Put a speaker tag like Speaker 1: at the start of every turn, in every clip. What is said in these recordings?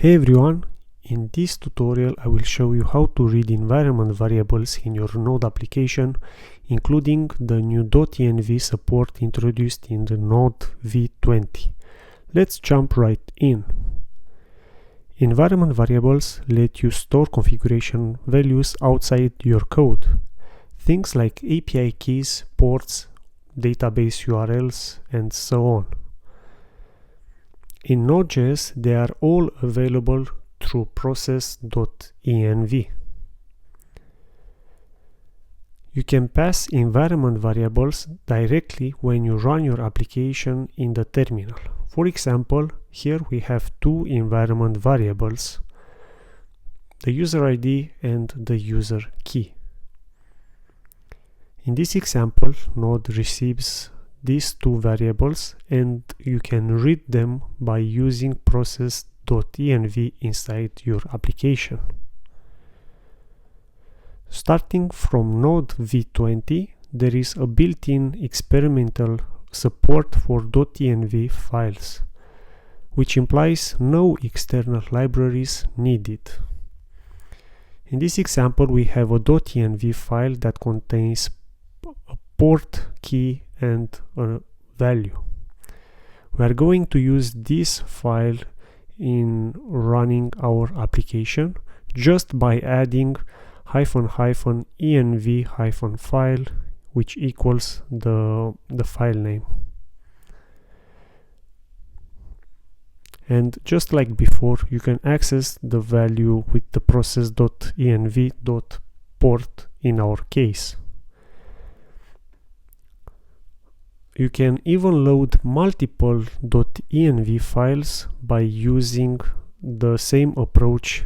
Speaker 1: Hey everyone, in this tutorial I will show you how to read environment variables in your Node application, including the new .env support introduced in the Node v20. Let's jump right in. Environment variables let you store configuration values outside your code. Things like API keys, ports, database URLs, and so on. In NodeJS, they are all available through process.env. You can pass environment variables directly when you run your application in the terminal. For example, here we have two environment variables, the user ID and the user key. In this example, Node receives these two variables and you can read them by using process.env inside your application. Starting from Node v20, there is a built-in experimental support for .env files, which implies no external libraries needed. In this example, we have a .env file that contains a port, key, and a value. We are going to use this file in running our application just by adding --env file, which equals the file name. And just like before, you can access the value with the process.env.port in our case. You can even load multiple .env files by using the same approach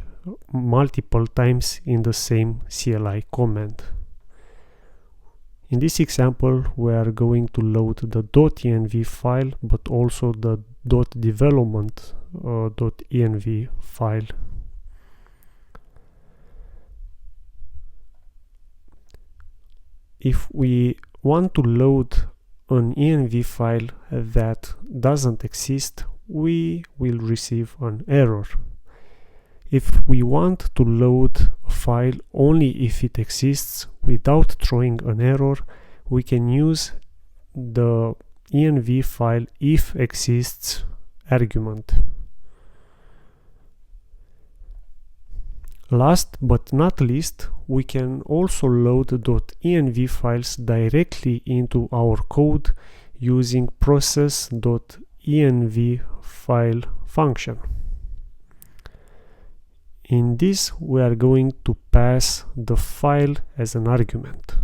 Speaker 1: multiple times in the same CLI command. In this example, we are going to load the .env file, but also the .development.env file. If we want to load an env file that doesn't exist, we will receive an error. If we want to load a file only if it exists without throwing an error, we can use the env file if exists argument. Last but not least, we can also load .env files directly into our code using process.env file function. In this, we are going to pass the file as an argument.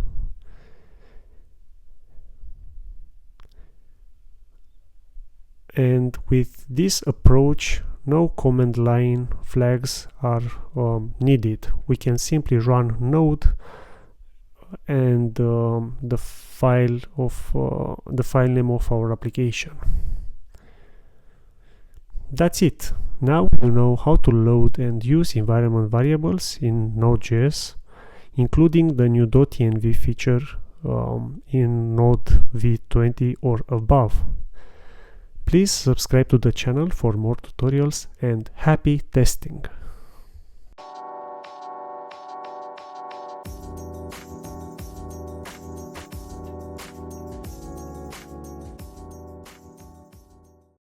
Speaker 1: And with this approach, no command line flags are needed. We can simply run node and the file name of our application. That's it. Now you know how to load and use environment variables in Node.js, including the new .env feature in Node v20 or above. Please subscribe to the channel for more tutorials and happy testing!